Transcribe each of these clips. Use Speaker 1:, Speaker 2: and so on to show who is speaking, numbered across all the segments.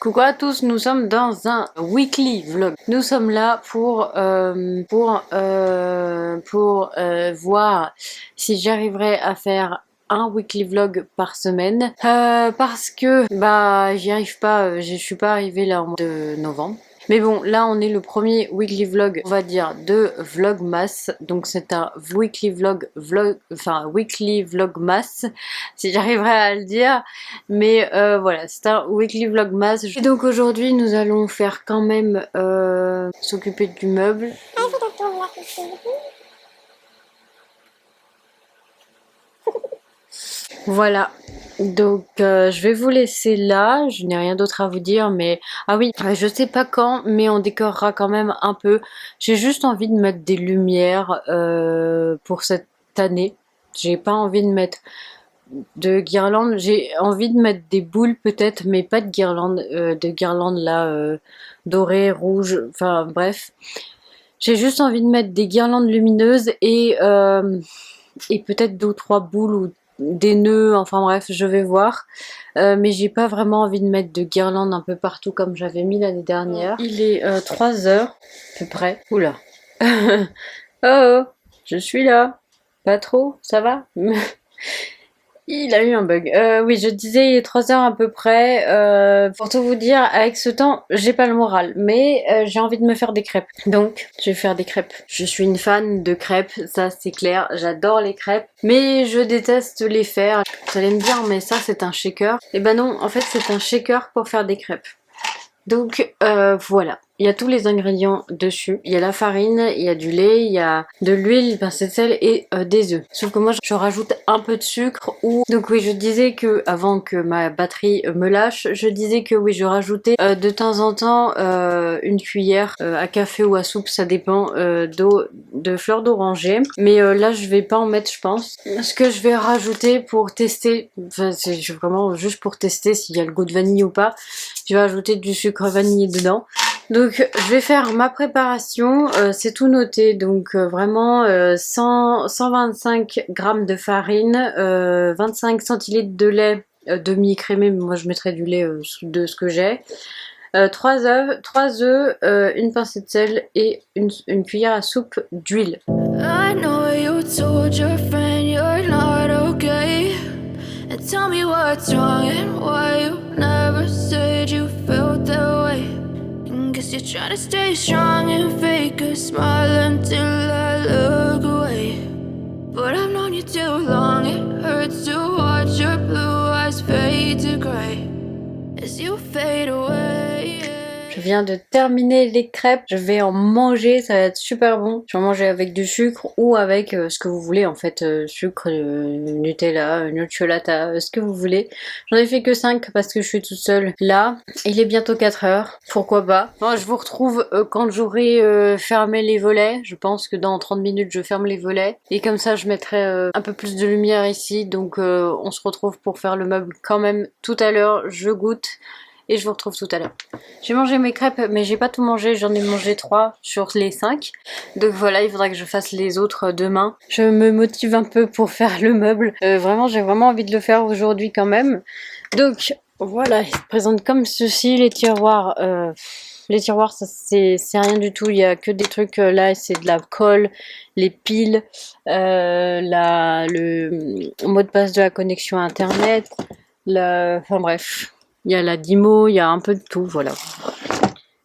Speaker 1: Coucou à tous, nous sommes dans un weekly vlog. Nous sommes là pour voir si j'arriverai à faire un weekly vlog par semaine. Parce que j'y arrive pas, je suis pas arrivée là au mois de novembre. Mais bon, là on est le premier weekly vlog, on va dire, de Vlogmas. Donc c'est un weekly weekly vlogmas, si j'arriverai à le dire. Mais voilà, c'est un weekly vlogmas. Et donc aujourd'hui nous allons faire quand même s'occuper du meuble. Voilà, donc je vais vous laisser là, je n'ai rien d'autre à vous dire, mais ah oui, je sais pas quand, mais on décorera quand même un peu. J'ai juste envie de mettre des lumières pour cette année. J'ai pas envie de mettre de guirlandes, j'ai envie de mettre des boules peut-être, mais pas de guirlandes, là dorées, rouges, enfin bref. J'ai juste envie de mettre des guirlandes lumineuses et peut-être 2 ou 3 boules ou des nœuds, enfin bref, je vais voir. Mais j'ai pas vraiment envie de mettre de guirlandes un peu partout comme j'avais mis l'année dernière. Il est 3 heures, à peu près. Oula. Oh, je suis là. Pas trop, ça va? Il a eu un bug. Oui, je disais, il est 3 heures à peu près. Pour tout vous dire, avec ce temps, j'ai pas le moral. Mais j'ai envie de me faire des crêpes. Donc, je vais faire des crêpes. Je suis une fan de crêpes, ça c'est clair. J'adore les crêpes. Mais je déteste les faire. Vous allez me dire, mais ça c'est un shaker. Eh ben non, en fait c'est un shaker pour faire des crêpes. Donc voilà, il y a tous les ingrédients dessus. Il y a la farine, il y a du lait, il y a de l'huile, pincée de sel et des œufs. Sauf que moi je rajoute un peu de sucre ou... Donc oui, je disais que, avant que ma batterie me lâche, je disais que oui, je rajoutais de temps en temps une cuillère à café ou à soupe, ça dépend, d'eau, de fleurs d'oranger. Mais là je vais pas en mettre, je pense. Ce que je vais rajouter pour tester, enfin c'est vraiment juste pour tester s'il y a le goût de vanille ou pas, je vais ajouter du sucre vanillé dedans. Donc je vais faire ma préparation, c'est tout noté, donc vraiment 125 g de farine, 25 centilitres de lait demi-écrémé, mais moi je mettrai du lait de ce que j'ai, 3 œufs, une pincée de sel et une cuillère à soupe d'huile. Tell me what's wrong and why you never said you felt that way. Guess you're trying to stay strong and fake a smile until I look away. But I've known you too long, it hurts to watch your blue eyes fade to gray as you fade away. Je viens de terminer les crêpes, je vais en manger, ça va être super bon. Je vais en manger avec du sucre ou avec ce que vous voulez en fait, sucre, Nutella, Nutellata, ce que vous voulez. J'en ai fait que 5 parce que je suis toute seule là. Il est bientôt 4 heures, pourquoi pas. Bon, je vous retrouve quand j'aurai fermé les volets. Je pense que dans 30 minutes je ferme les volets. Et comme ça je mettrai un peu plus de lumière ici. Donc on se retrouve pour faire le meuble quand même tout à l'heure. Je goûte. Et je vous retrouve tout à l'heure. J'ai mangé mes crêpes, mais j'ai pas tout mangé. J'en ai mangé 3 sur les 5. Donc voilà, il faudra que je fasse les autres demain. Je me motive un peu pour faire le meuble. Vraiment, j'ai vraiment envie de le faire aujourd'hui quand même. Donc voilà, il se présente comme ceci. Les tiroirs, ça c'est rien du tout. Il y a que des trucs là, c'est de la colle, les piles, le mot de passe de la connexion internet, enfin bref. Il y a la Dimo, il y a un peu de tout, voilà.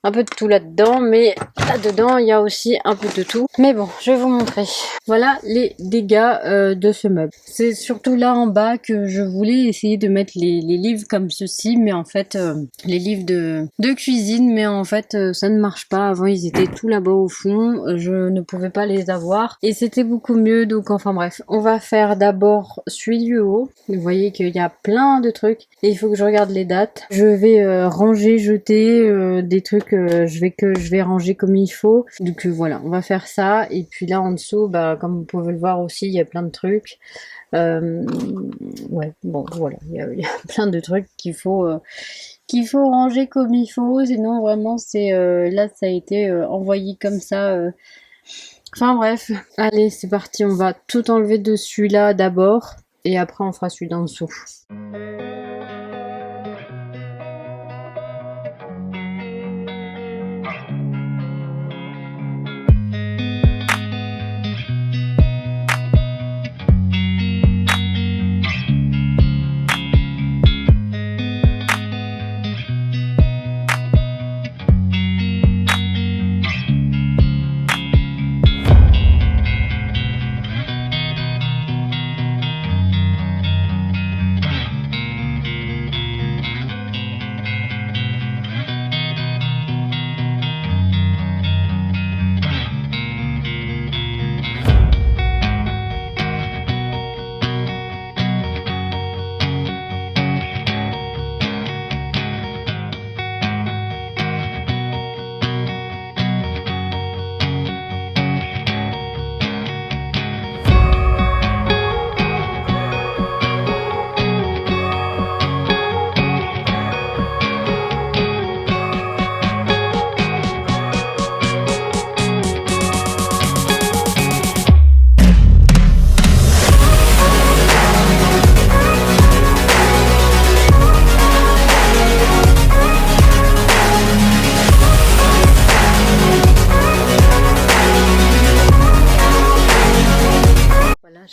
Speaker 1: Un peu de tout là-dedans, mais là-dedans, il y a aussi un peu de tout. Mais bon, je vais vous montrer. Voilà les dégâts de ce meuble. C'est surtout là en bas que je voulais essayer de mettre les livres comme ceci, mais en fait, les livres de cuisine, mais en fait, ça ne marche pas. Avant, ils étaient tout là-bas au fond. Je ne pouvais pas les avoir. Et c'était beaucoup mieux, donc enfin bref. On va faire d'abord celui du haut. Vous voyez qu'il y a plein de trucs. Et il faut que je regarde les dates. Je vais ranger, jeter des trucs que je vais ranger comme il faut. Donc voilà, on va faire ça. Et puis là en dessous, comme vous pouvez le voir aussi, il y a plein de trucs. Ouais, bon voilà, il y a plein de trucs qu'il faut ranger comme il faut. Sinon vraiment c'est là ça a été envoyé comme ça. Enfin bref, allez c'est parti, on va tout enlever de celui-là d'abord. Et après on fera celui d'en dessous.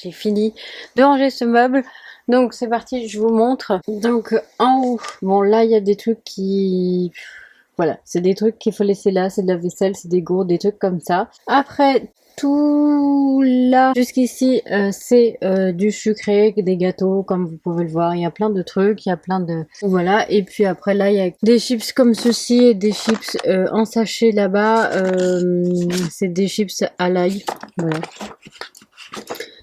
Speaker 1: j'ai fini de ranger ce meuble. Donc c'est parti, je vous montre. Donc en haut, bon là il y a des trucs qui... Voilà, c'est des trucs qu'il faut laisser là, c'est de la vaisselle, c'est des gourdes, des trucs comme ça. Après, tout là, jusqu'ici, c'est du sucré, des gâteaux, comme vous pouvez le voir. Il y a plein de trucs, il y a plein de... Voilà, et puis après là, il y a des chips comme ceci et des chips en sachet là-bas. C'est des chips à l'ail, voilà.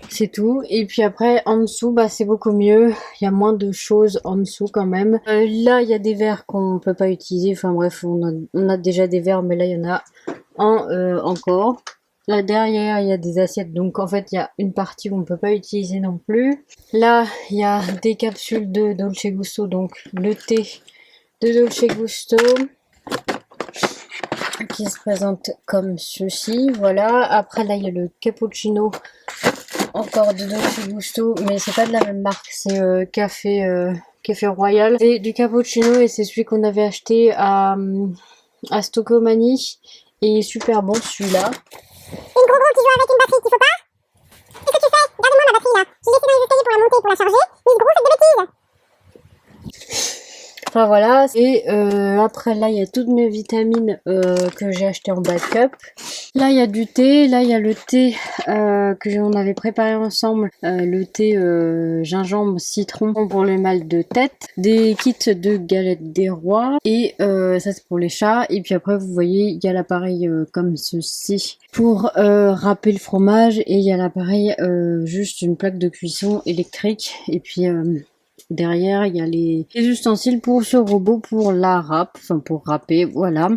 Speaker 1: C'est tout. Et puis après, en dessous, bah, c'est beaucoup mieux. Il y a moins de choses en dessous quand même. Là, il y a des verres qu'on peut pas utiliser. Enfin bref, on a déjà des verres, mais là, il y en a encore. Là, derrière, il y a des assiettes. Donc, en fait, il y a une partie où on peut pas utiliser non plus. Là, il y a des capsules de Dolce Gusto. Donc, le thé de Dolce Gusto qui se présente comme ceci. Voilà. Après, là, il y a le cappuccino. Encore de Dolce Gusto, mais c'est pas de la même marque, c'est Café Royal. C'est du cappuccino et c'est celui qu'on avait acheté à Stocomanie. Et il est super bon celui-là.
Speaker 2: Une gros qui joue avec une batterie qu'il faut pas. Qu'est-ce que tu fais? Garde-moi ma batterie là. J'ai laissé dans les escaliers pour la monter et pour la charger. Mais ce gros c'est de bêtises.
Speaker 1: Enfin voilà, et après là il y a toutes mes vitamines que j'ai acheté en backup. Là il y a du thé, là il y a le thé que on avait préparé ensemble, le thé gingembre citron pour les mal de tête, des kits de galettes des rois et ça c'est pour les chats. Et puis après vous voyez il y a l'appareil comme ceci pour râper le fromage et il y a l'appareil juste une plaque de cuisson électrique et puis derrière, il y a les ustensiles pour ce robot, pour la râpe, enfin pour râper, voilà.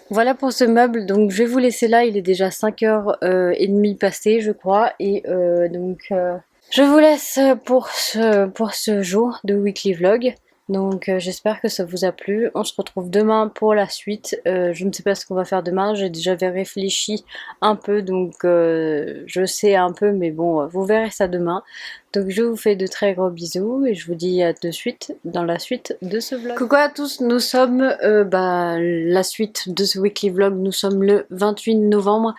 Speaker 1: Voilà pour ce meuble, donc je vais vous laisser là, il est déjà 5h30 passé, je crois, et je vous laisse pour ce jour de weekly vlog. Donc j'espère que ça vous a plu. On se retrouve demain pour la suite. Je ne sais pas ce qu'on va faire demain. J'ai déjà réfléchi un peu, donc je sais un peu, mais bon, vous verrez ça demain. Donc je vous fais de très gros bisous et je vous dis à de suite dans la suite de ce vlog. Coucou à tous, nous sommes la suite de ce weekly vlog. Nous sommes le 28 novembre.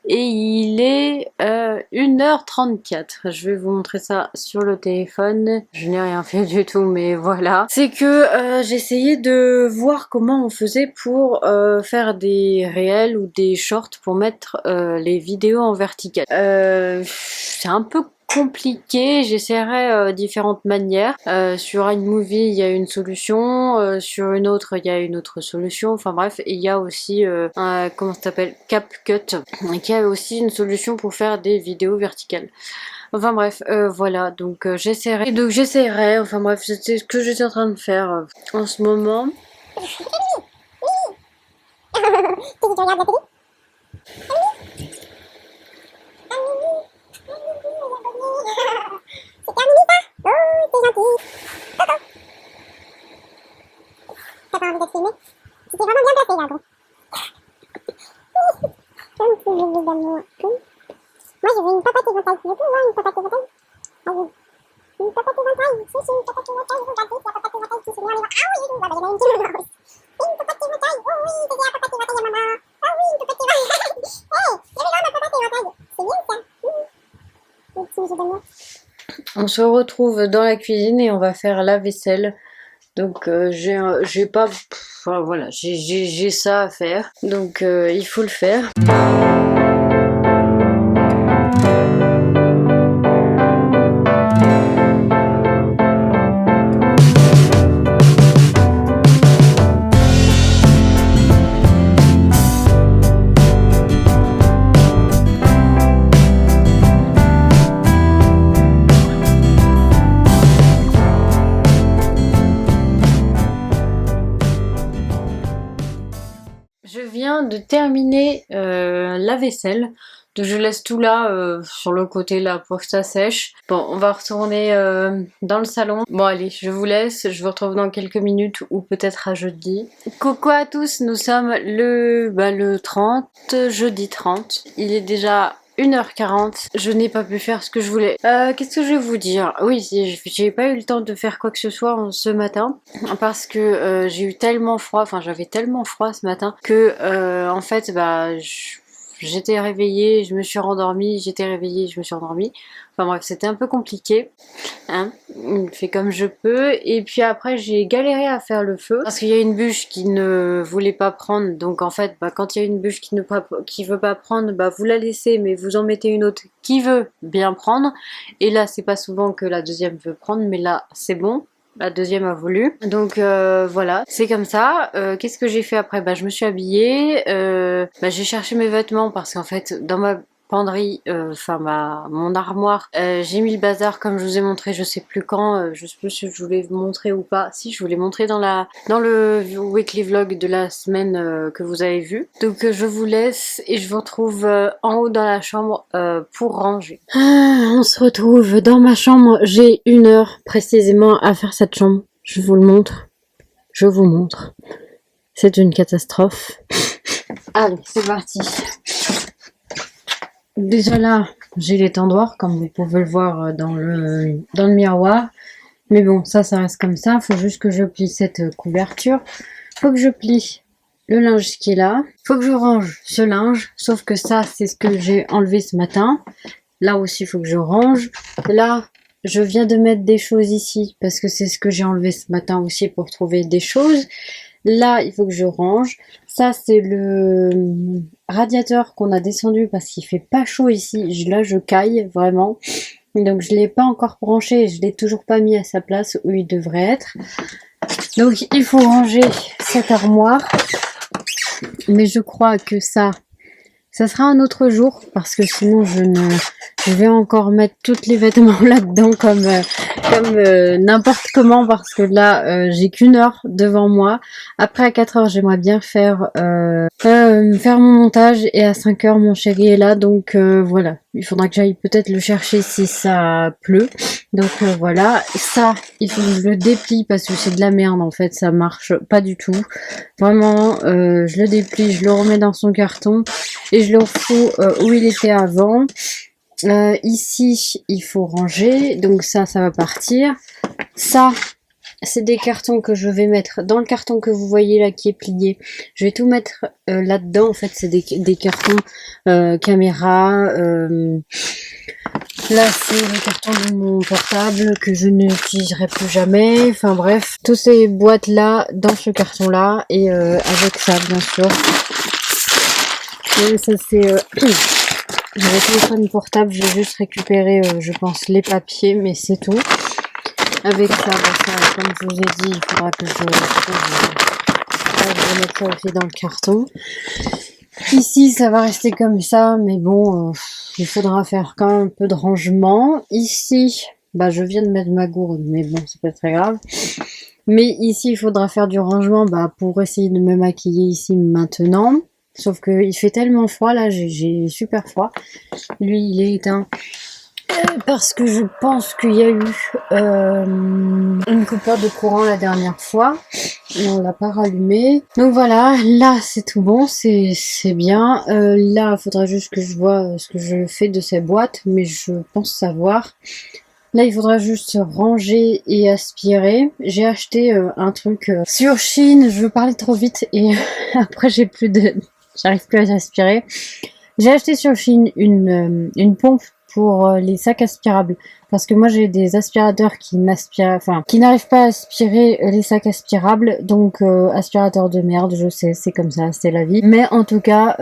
Speaker 1: Et il est 1h34. Je vais vous montrer ça sur le téléphone. Je n'ai rien fait du tout, mais voilà. C'est que j'ai essayé de voir comment on faisait pour faire des réels ou des shorts pour mettre les vidéos en vertical. C'est un peu compliqué, j'essaierai différentes manières. Sur iMovie il y a une solution, sur une autre il y a une autre solution, enfin bref, et il y a aussi comment ça s'appelle, CapCut, qui a aussi une solution pour faire des vidéos verticales. Enfin bref, voilà, donc j'essaierai, enfin bref, c'est ce que je suis en train de faire en ce moment.
Speaker 2: C'est terminé ça? Oh, c'est gentil. Coco. T'as pas envie d'être filmé? C'était vraiment bien placé là, gros. Comme tu veux d'amour. Moi, je veux une papate éventail. Je veux voir une papate éventail. Allez. Une papate éventail. Si, si, une papate éventail. Regardez, c'est la papate éventail qui se met en les bras. Ah oui, bah, il y en a une qui me lance. Une papate éventail. Oh oui, c'est la papate éventail à maman. Ah oui, une papate éventail. Hé, je vais là ma papate éventail. C'est bien ça. Un petit jeu d'amour.
Speaker 1: On se retrouve dans la cuisine et on va faire la vaisselle. Donc j'ai pas, enfin, voilà, j'ai ça à faire. Donc il faut le faire. Je viens de terminer la vaisselle, donc je laisse tout là sur le côté là pour que ça sèche. Bon, on va retourner dans le salon. Bon allez, je vous laisse, je vous retrouve dans quelques minutes ou peut-être à jeudi. Coucou à tous, nous sommes le 30, jeudi 30. Il est déjà 1h40, je n'ai pas pu faire ce que je voulais. Qu'est-ce que je vais vous dire? Oui, j'ai pas eu le temps de faire quoi que ce soit ce matin parce que j'ai eu tellement froid, enfin j'avais tellement froid ce matin que en fait j'étais réveillée, je me suis rendormie, j'étais réveillée, je me suis rendormie. Enfin bref, c'était un peu compliqué, hein. Je fais comme je peux. Et puis après, j'ai galéré à faire le feu parce qu'il y a une bûche qui ne voulait pas prendre. Donc en fait, bah, quand il y a une bûche qui veut pas prendre, bah, vous la laissez, mais vous en mettez une autre qui veut bien prendre. Et là, c'est pas souvent que la deuxième veut prendre, mais là, c'est bon. La deuxième a voulu. Donc voilà, c'est comme ça. Qu'est-ce que j'ai fait après? Bah, je me suis habillée. Bah, j'ai cherché mes vêtements parce qu'en fait, dans ma penderie, enfin mon armoire, j'ai mis le bazar comme je vous ai montré, je sais plus quand, je sais plus si je voulais vous montrer ou pas. Si, je voulais montrer dans le weekly vlog de la semaine que vous avez vu. Donc je vous laisse et je vous retrouve en haut dans la chambre pour ranger. On se retrouve dans ma chambre. J'ai 1 heure précisément à faire cette chambre. Je vous le montre. Je vous montre. C'est une catastrophe. Allez, c'est parti. Déjà là, j'ai les tendoirs, comme vous pouvez le voir dans le miroir. Mais bon, ça reste comme ça. Faut juste que je plie cette couverture. Faut que je plie le linge qui est là. Faut que je range ce linge. Sauf que ça, c'est ce que j'ai enlevé ce matin. Là aussi, il faut que je range. Là, je viens de mettre des choses ici parce que c'est ce que j'ai enlevé ce matin aussi pour trouver des choses. Là, il faut que je range. Ça, c'est le radiateur qu'on a descendu parce qu'il fait pas chaud ici. Là, je caille vraiment. Donc, je l'ai pas encore branché. Je l'ai toujours pas mis à sa place où il devrait être. Donc, il faut ranger cette armoire. Mais je crois que ça sera un autre jour parce que sinon je vais encore mettre tous les vêtements là-dedans comme n'importe comment parce que là j'ai qu'1 heure devant moi. Après à 4 heures j'aimerais bien faire mon montage et à 5 heures mon chéri est là donc voilà. Il faudra que j'aille peut-être le chercher si ça pleut. Donc voilà, ça il faut que je le déplie parce que c'est de la merde en fait, ça marche pas du tout. Vraiment, je le déplie, je le remets dans son carton et je le refous où il était avant. Ici, il faut ranger, donc ça va partir. Ça, c'est des cartons que je vais mettre dans le carton que vous voyez là qui est plié. Je vais tout mettre là-dedans. En fait, c'est des cartons caméra. Là, c'est le carton de mon portable que je n'utiliserai plus jamais. Enfin bref, toutes ces boîtes-là dans ce carton-là et avec ça, bien sûr. Et ça, c'est le téléphone portable. J'ai juste récupéré, je pense, les papiers, mais c'est tout. Avec ça, comme je vous ai dit, il faudra que je vais mettre ça aussi dans le carton. Ici, ça va rester comme ça, mais bon, il faudra faire quand même un peu de rangement. Ici, bah, je viens de mettre ma gourde, mais bon, c'est pas très grave. Mais ici, il faudra faire du rangement, bah, pour essayer de me maquiller ici maintenant. Sauf que il fait tellement froid, là, j'ai super froid. Lui, il est éteint. Parce que je pense qu'il y a eu une coupure de courant la dernière fois et on l'a pas rallumé. Donc voilà, là c'est tout bon, c'est bien. Là il faudra juste que je vois ce que je fais de ces boîtes, mais je pense savoir. Là il faudra juste ranger et aspirer. J'ai acheté un truc sur Chine, je veux parler trop vite et après j'arrive plus à aspirer. J'ai acheté sur Chine une pompe pour les sacs aspirables parce que moi j'ai des aspirateurs qui n'arrivent pas à aspirer les sacs aspirables, donc aspirateur de merde, je sais, c'est comme ça, c'est la vie, mais en tout cas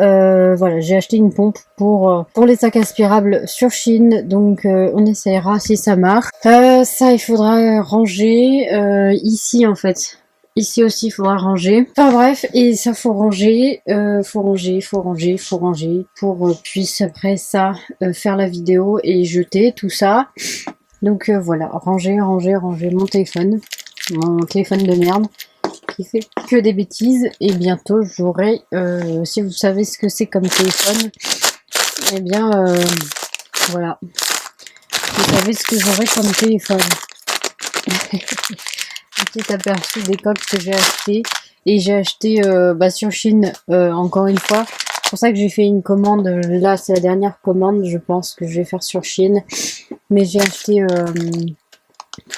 Speaker 1: voilà, j'ai acheté une pompe pour les sacs aspirables sur Chine, donc on essaiera si ça marche. Ça il faudra ranger ici en fait. Ici aussi, il faudra ranger. Enfin bref, et ça faut ranger, pour puis après ça faire la vidéo et jeter tout ça. Donc voilà, ranger mon téléphone de merde qui fait que des bêtises. Et bientôt j'aurai, si vous savez ce que c'est comme téléphone, eh bien voilà, vous savez ce que j'aurai comme téléphone. Petit aperçu des coques que j'ai acheté et j'ai acheté sur Chine encore une fois. C'est pour ça que j'ai fait une commande. Là c'est la dernière commande, je pense que je vais faire sur Chine, mais j'ai acheté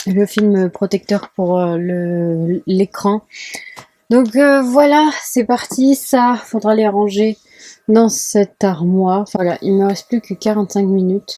Speaker 1: le film protecteur pour l'écran. Donc voilà, c'est parti. Ça faudra les ranger dans cette armoire. Enfin, voilà, il me reste plus que 45 minutes.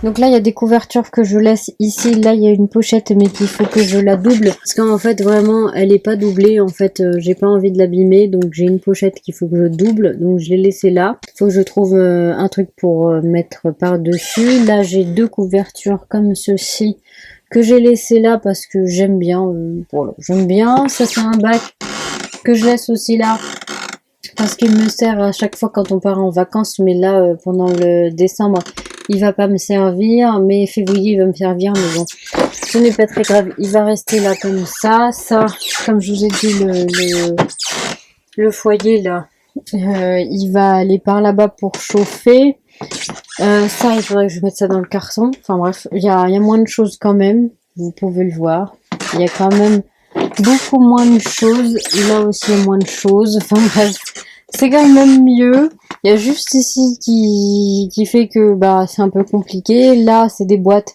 Speaker 1: Donc là, il y a des couvertures que je laisse ici. Là, il y a une pochette, mais qu'il faut que je la double. Parce qu'en fait, vraiment, elle est pas doublée. En fait, j'ai pas envie de l'abîmer. Donc, j'ai une pochette qu'il faut que je double. Donc, je l'ai laissée là. Il faut que je trouve un truc pour mettre par-dessus. Là, j'ai deux couvertures comme ceci que j'ai laissé là parce que j'aime bien. Voilà, j'aime bien. Ça, c'est un bac que je laisse aussi là. Parce qu'il me sert à chaque fois quand on part en vacances. Mais là, pendant le décembre... il va pas me servir, mais février il va me servir, mais bon, ce n'est pas très grave, il va rester là comme ça. Ça, comme je vous ai dit, le foyer là, il va aller par là-bas pour chauffer. Ça, il faudrait que je mette ça dans le carton. Enfin bref, il y a moins de choses quand même, vous pouvez le voir. Il y a quand même beaucoup moins de choses, là aussi il y a moins de choses, enfin bref. C'est quand même mieux. Il y a juste ici qui fait que bah c'est un peu compliqué. Là, c'est des boîtes.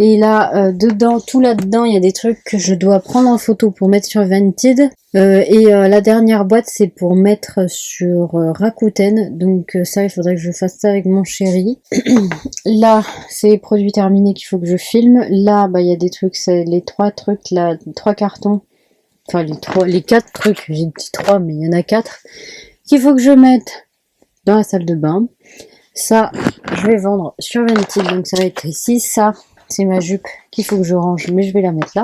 Speaker 1: Et là, dedans, tout là-dedans, il y a des trucs que je dois prendre en photo pour mettre sur Vinted. La dernière boîte, c'est pour mettre sur Rakuten. Donc ça, il faudrait que je fasse ça avec mon chéri. Là, c'est les produits terminés qu'il faut que je filme. Là, bah il y a des trucs, c'est les trois trucs là, 3 cartons. Enfin, les 4 trucs, j'ai dit 3, mais il y en a 4, qu'il faut que je mette dans la salle de bain. Ça, je vais vendre sur Vinted, donc ça va être ici. Ça, c'est ma jupe qu'il faut que je range, mais je vais la mettre là.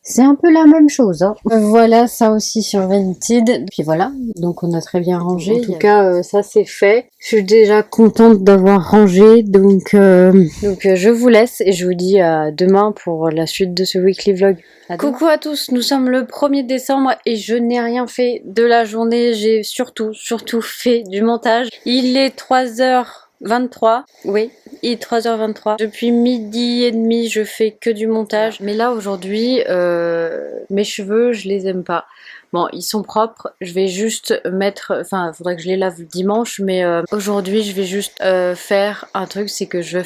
Speaker 1: C'est un peu la même chose, hein. Voilà, ça aussi sur Vinted. Puis voilà, donc on a très bien rangé. En tout cas, ça c'est fait. Je suis déjà contente d'avoir rangé, donc je vous laisse et je vous dis à demain pour la suite de ce weekly vlog. Coucou à tous, nous sommes le 1er décembre et je n'ai rien fait de la journée. J'ai surtout fait du montage. Il est 3h23, oui, il est 3h23. Depuis midi et demi, je fais que du montage. Mais là, aujourd'hui, mes cheveux, je les aime pas. Bon, ils sont propres, je vais juste mettre... Enfin, il faudrait que je les lave dimanche, mais aujourd'hui, je vais juste faire un truc, c'est que je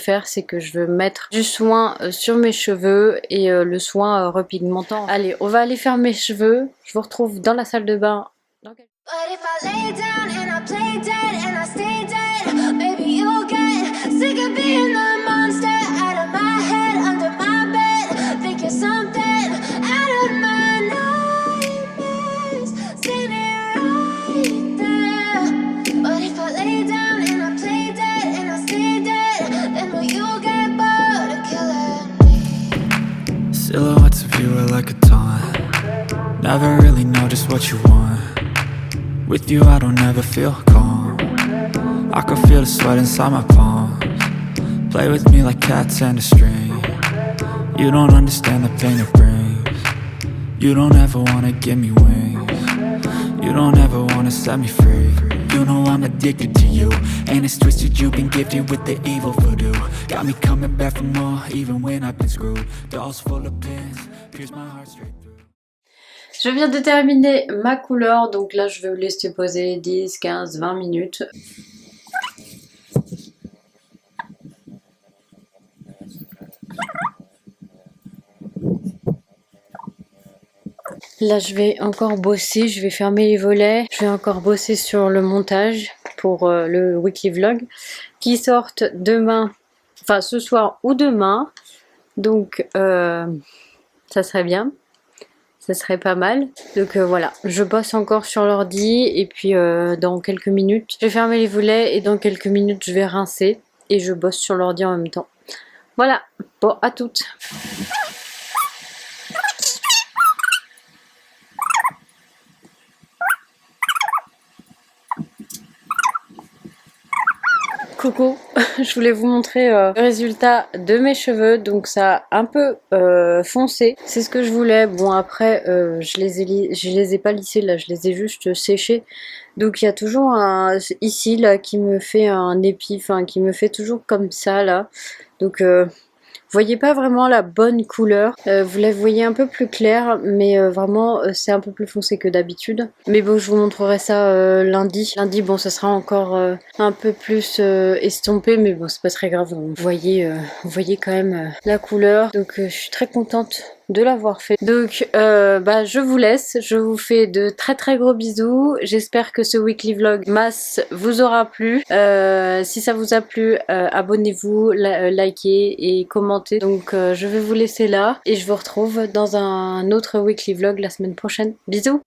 Speaker 1: veux mettre du soin sur mes cheveux et le soin repigmentant. Allez, on va aller faire mes cheveux. Je vous retrouve dans la salle de bain. But if I lay down and I play dead and I stay dead, maybe you'll get sick of being the monster out of my head, under my bed, thinking something out of my nightmares, sitting
Speaker 3: Never really know just what you want. With you I don't ever feel calm. I can feel the sweat inside my palms. Play with me like cats and a string. You don't understand the pain it brings. You don't ever wanna give me wings. You don't ever wanna set me free. You know I'm addicted to you, and it's twisted, you've been gifted with the evil voodoo. Got me coming back for more, even when I've been screwed. Dolls full of pins, pierce my heart straight through.
Speaker 1: Je viens de terminer ma couleur, donc là je vais vous laisser poser 10, 15, 20 minutes. Là je vais encore bosser, je vais fermer les volets, je vais encore bosser sur le montage pour le weekly vlog qui sortent demain, enfin ce soir ou demain, donc ça serait bien, ça serait pas mal. Donc voilà, je bosse encore sur l'ordi et puis dans quelques minutes je vais fermer les volets et dans quelques minutes je vais rincer et je bosse sur l'ordi en même temps. Voilà, bon à toutes. Coucou, je voulais vous montrer le résultat de mes cheveux, donc ça a un peu foncé, c'est ce que je voulais. Bon après je les ai pas lissés là, je les ai juste séchés, donc il y a toujours un ici là qui me fait un épi, enfin qui me fait toujours comme ça là, donc vous voyez pas vraiment la bonne couleur, vous la voyez un peu plus claire, mais vraiment c'est un peu plus foncé que d'habitude. Mais bon, je vous montrerai ça lundi. Lundi, bon, ça sera encore un peu plus estompé, mais bon, c'est pas très grave. Vous voyez quand même la couleur, donc je suis très contente de l'avoir fait. Donc bah je vous laisse, je vous fais de très très gros bisous. J'espère que ce weekly vlog masse vous aura plu. Si ça vous a plu, abonnez-vous, likez et commentez. Donc je vais vous laisser là et je vous retrouve dans un autre weekly vlog la semaine prochaine. Bisous.